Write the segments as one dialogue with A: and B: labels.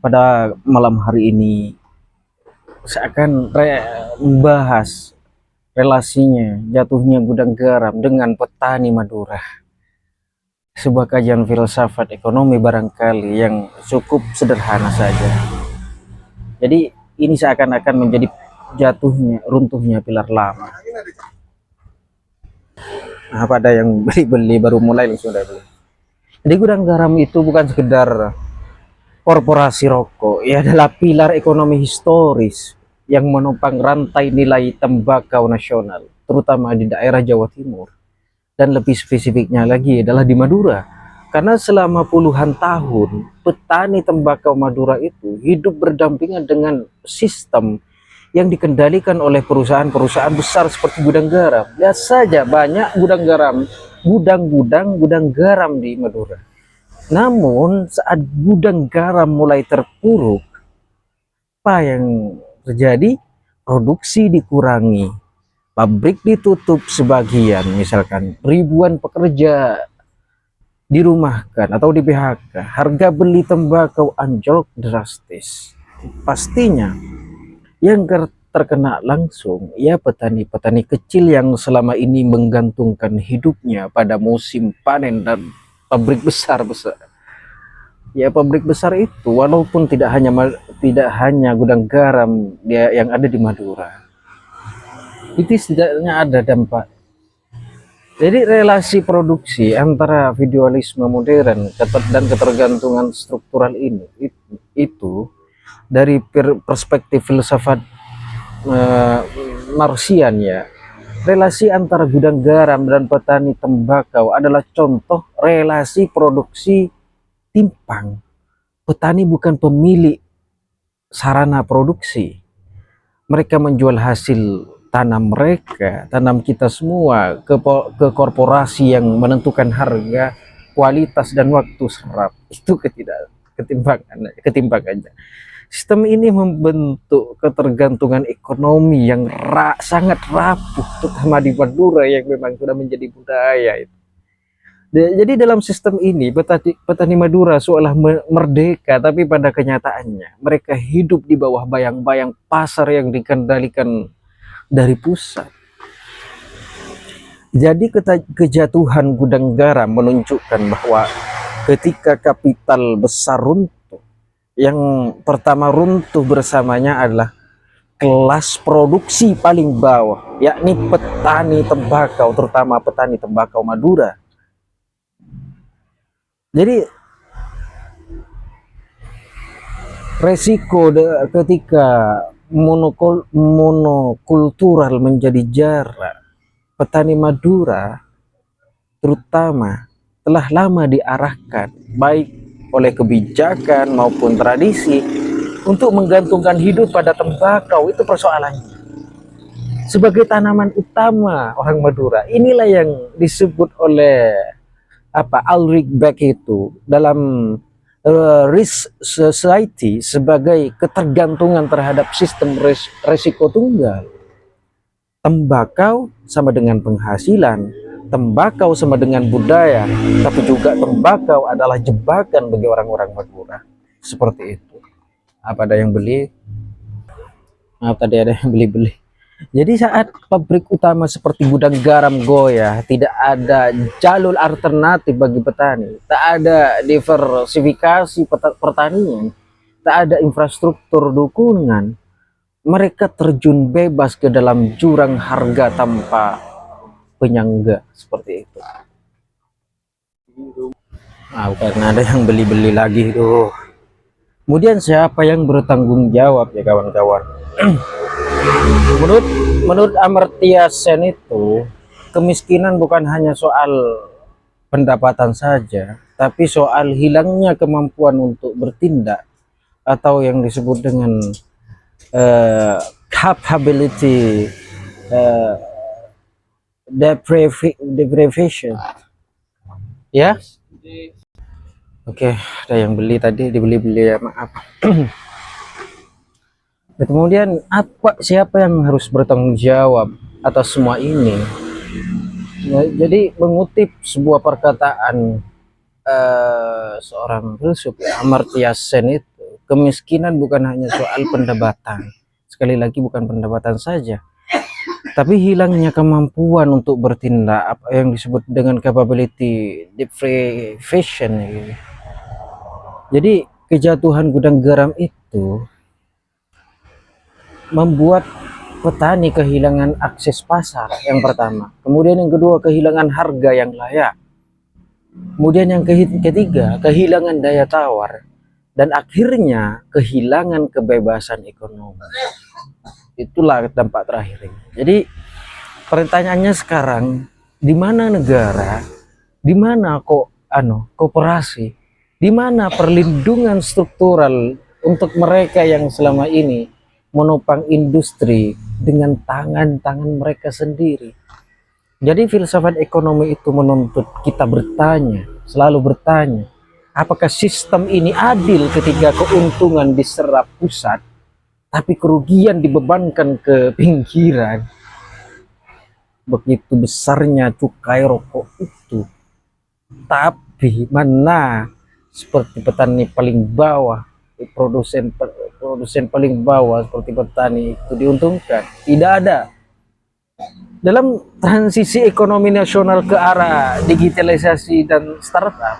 A: Pada malam hari ini saya akan membahas relasinya jatuhnya gudang garam dengan petani Madura. Sebuah kajian filsafat ekonomi barangkali yang cukup sederhana saja. Jadi ini seakan-akan menjadi runtuhnya pilar lama. Nah, pada yang beli baru mulai sudah beli. Jadi gudang garam itu bukan sekedar korporasi rokok, ia adalah pilar ekonomi historis yang menopang rantai nilai tembakau nasional, terutama di daerah Jawa Timur. Dan lebih spesifiknya lagi adalah di Madura. Karena selama puluhan tahun, petani tembakau Madura itu hidup berdampingan dengan sistem yang dikendalikan oleh perusahaan-perusahaan besar seperti gudang garam. Lihat saja banyak gudang garam di Madura. Namun saat gudang garam mulai terpuruk, apa yang terjadi? Produksi dikurangi, pabrik ditutup sebagian, misalkan ribuan pekerja dirumahkan atau di PHK, harga beli tembakau anjlok drastis. Pastinya yang terkena langsung ya petani-petani kecil yang selama ini menggantungkan hidupnya pada musim panen dan pabrik besar-besar. Ya pabrik besar itu walaupun tidak hanya gudang garam dia yang ada di Madura, itu setidaknya ada dampak. Jadi relasi produksi antara feudalisme modern dan ketergantungan struktural ini itu dari perspektif filsafat Marxian ya, relasi antara gudang garam dan petani tembakau adalah contoh relasi produksi timpang. Petani bukan pemilik sarana produksi. Mereka menjual hasil tanam mereka, tanam kita semua ke korporasi yang menentukan harga, kualitas dan waktu serap. Itu ketimpangannya. Sistem ini membentuk ketergantungan ekonomi yang sangat rapuh, terutama di Madura yang memang sudah menjadi budaya itu. Jadi dalam sistem ini petani Madura seolah merdeka, tapi pada kenyataannya mereka hidup di bawah bayang-bayang pasar yang dikendalikan dari pusat. Jadi kejatuhan gudang garam menunjukkan bahwa ketika kapital besar runtuh, yang pertama runtuh bersamanya adalah kelas produksi paling bawah, yakni petani tembakau, terutama petani tembakau Madura. Jadi resiko ketika monokultural menjadi jarak, petani Madura terutama telah lama diarahkan baik oleh kebijakan maupun tradisi untuk menggantungkan hidup pada tembakau. Itu persoalannya. Sebagai tanaman utama orang Madura, inilah yang disebut oleh Ulrich Beck itu dalam risk society sebagai ketergantungan terhadap sistem resiko tunggal. Tembakau sama dengan penghasilan, tembakau sama dengan budaya, tapi juga tembakau adalah jebakan bagi orang-orang Madura. Seperti itu. Apa ada yang beli? Tadi ada yang beli. Jadi saat pabrik utama seperti gudang garam goyah, tidak ada jalur alternatif bagi petani, tak ada diversifikasi pertanian, tak ada infrastruktur dukungan, mereka terjun bebas ke dalam jurang harga tanpa penyangga seperti itu. Karena ada yang beli lagi tuh. Kemudian siapa yang bertanggung jawab ya kawan-kawan? Menurut Amartya Sen itu, kemiskinan bukan hanya soal pendapatan saja, tapi soal hilangnya kemampuan untuk bertindak atau yang disebut dengan capability deprivation. Ya, oke, ada yang beli tadi, dibeli ya, maaf. Kemudian siapa yang harus bertanggung jawab atas semua ini? Ya, jadi mengutip sebuah perkataan seorang filsuf Amartya Sen itu, kemiskinan bukan hanya soal pendapatan. Sekali lagi bukan pendapatan saja, tapi hilangnya kemampuan untuk bertindak, apa yang disebut dengan capability deprivation gitu. Jadi kejatuhan gudang garam itu membuat petani kehilangan akses pasar yang pertama, kemudian yang kedua kehilangan harga yang layak, kemudian yang ketiga kehilangan daya tawar, dan akhirnya kehilangan kebebasan ekonomi. Itulah dampak terakhir ini. Jadi pertanyaannya sekarang, di mana negara, di mana koperasi, di mana perlindungan struktural untuk mereka yang selama ini menopang industri dengan tangan-tangan mereka sendiri. Jadi filsafat ekonomi itu menuntut kita bertanya, selalu bertanya, apakah sistem ini adil ketika keuntungan diserap pusat, tapi kerugian dibebankan ke pinggiran? Begitu besarnya cukai rokok itu, tapi mana seperti petani paling bawah, produsen paling bawah seperti petani itu diuntungkan? Tidak ada. Dalam transisi ekonomi nasional ke arah digitalisasi dan startup,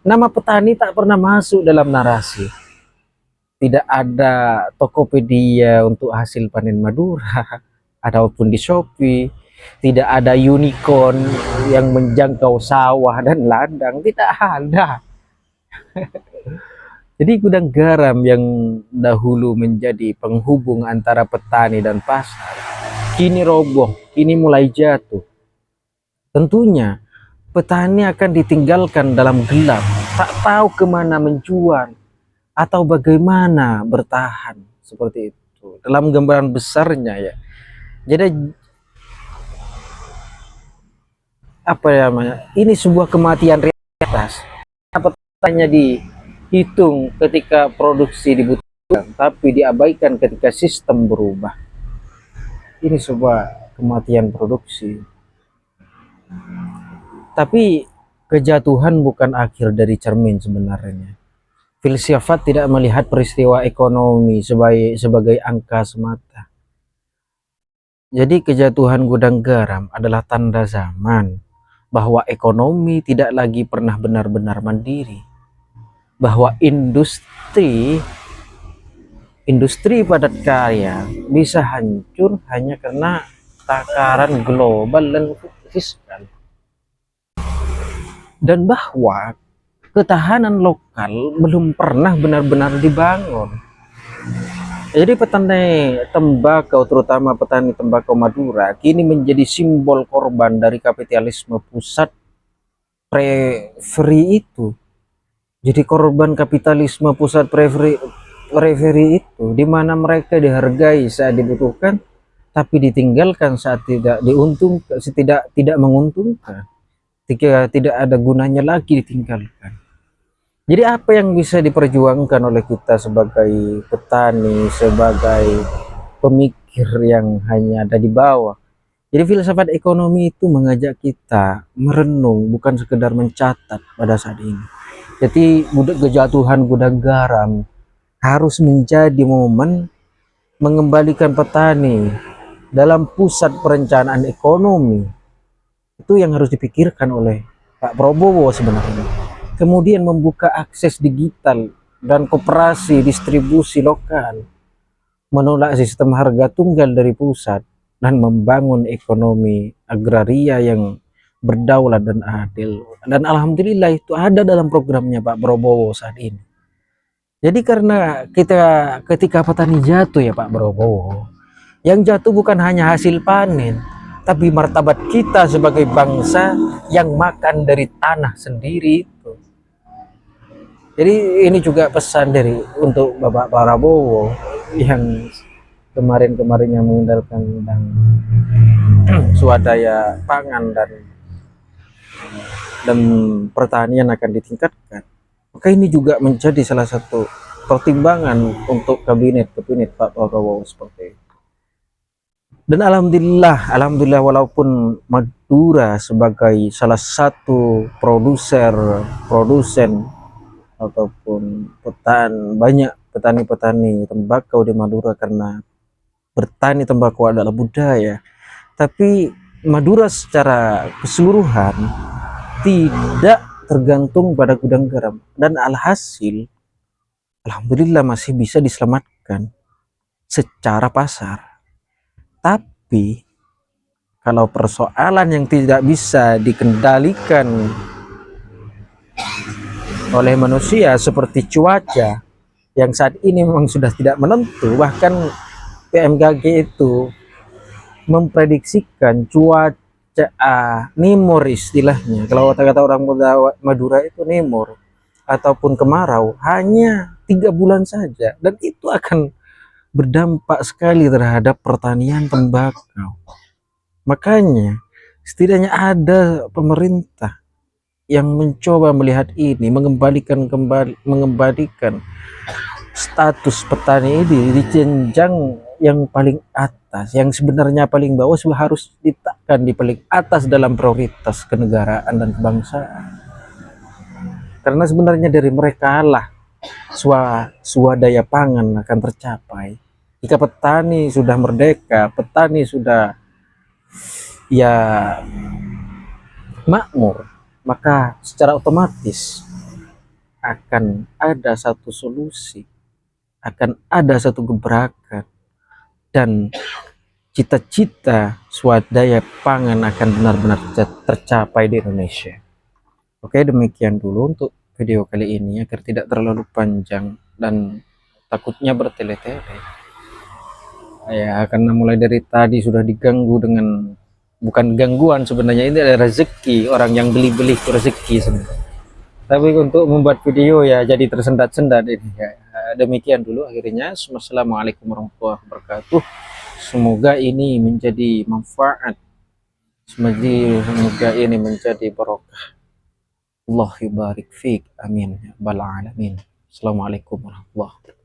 A: nama petani tak pernah masuk dalam narasi. Tidak ada Tokopedia untuk hasil panen Madura, ataupun di Shopee. Tidak ada unicorn yang menjangkau sawah dan ladang, tidak ada. Jadi gudang garam yang dahulu menjadi penghubung antara petani dan pasar, kini roboh, kini mulai jatuh. Tentunya petani akan ditinggalkan dalam gelap, tak tahu kemana menjual atau bagaimana bertahan, seperti itu dalam gambaran besarnya ya. Jadi apa namanya, ini sebuah kematian realitas. Petanya dihitung ketika produksi dibutuhkan, tapi diabaikan ketika sistem berubah. Ini sebuah kematian produksi. Tapi kejatuhan bukan akhir dari cermin sebenarnya. Filsafat tidak melihat peristiwa ekonomi sebagai angka semata. Jadi kejatuhan gudang garam adalah tanda zaman bahwa ekonomi tidak lagi pernah benar-benar mandiri. Bahwa industri padat karya bisa hancur hanya karena takaran global dan fiskal. Dan bahwa ketahanan lokal belum pernah benar-benar dibangun. Jadi petani tembakau, terutama petani tembakau Madura, kini menjadi simbol korban dari kapitalisme pusat preferi itu. Jadi korban kapitalisme pusat preferi itu, di mana mereka dihargai saat dibutuhkan, tapi ditinggalkan saat tidak diuntungkan, tidak menguntungkan. Tidak ada gunanya lagi ditinggalkan. Jadi apa yang bisa diperjuangkan oleh kita sebagai petani, sebagai pemikir yang hanya ada di bawah? Jadi filsafat ekonomi itu mengajak kita merenung, bukan sekedar mencatat pada saat ini. Jadi kejatuhan gudang garam harus menjadi momen mengembalikan petani dalam pusat perencanaan ekonomi. Itu yang harus dipikirkan oleh Pak Prabowo sebenarnya. Kemudian membuka akses digital dan koperasi distribusi lokal, menolak sistem harga tunggal dari pusat, dan membangun ekonomi agraria yang berdaulat dan adil. Dan alhamdulillah itu ada dalam programnya Pak Prabowo saat ini. Jadi karena ketika petani jatuh ya Pak Prabowo, yang jatuh bukan hanya hasil panen, tapi martabat kita sebagai bangsa yang makan dari tanah sendiri itu. Jadi ini juga pesan untuk Bapak Prabowo yang kemarin-kemarinnya mengandalkan tentang swadaya pangan dan pertanian akan ditingkatkan. Maka ini juga menjadi salah satu pertimbangan untuk kabinet Pak Prabowo seperti itu. Dan alhamdulillah walaupun Madura sebagai salah satu produsen ataupun banyak petani-petani tembakau di Madura karena bertani tembakau adalah budaya, tapi Madura secara keseluruhan tidak tergantung pada gudang garam, dan alhasil alhamdulillah masih bisa diselamatkan secara pasar. Tapi kalau persoalan yang tidak bisa dikendalikan oleh manusia seperti cuaca yang saat ini memang sudah tidak menentu, bahkan PMKG itu memprediksikan cuaca nimur istilahnya, kalau kata-kata orang Madura itu nimur ataupun kemarau hanya 3 bulan saja, dan itu akan berdampak sekali terhadap pertanian tembakau. Makanya setidaknya ada pemerintah yang mencoba melihat ini, mengembalikan status petani ini di jenjang yang paling atas, yang sebenarnya paling bawah harus diletakkan di paling atas dalam prioritas kenegaraan dan kebangsaan. Karena sebenarnya dari mereka lah swadaya pangan akan tercapai. Jika petani sudah merdeka, petani sudah ya makmur, maka secara otomatis akan ada satu solusi, akan ada satu gebrakan, dan cita-cita swadaya pangan akan benar-benar tercapai di Indonesia. Oke, demikian dulu untuk video kali ini agar tidak terlalu panjang dan takutnya bertele-tele. Ya, karena mulai dari tadi sudah diganggu dengan, bukan gangguan sebenarnya, ini adalah rezeki, orang yang beli-beli rezeki sebenarnya. Tapi untuk membuat video ya jadi tersendat-sendat ini ya. Demikian dulu akhirnya. Wassalamualaikum warahmatullahi wabarakatuh. Semoga ini menjadi manfaat, semoga ini menjadi barokah. Allah barik fiik, amin ya rabbal alamin. Assalamualaikum warahmatullahi wabarakatuh.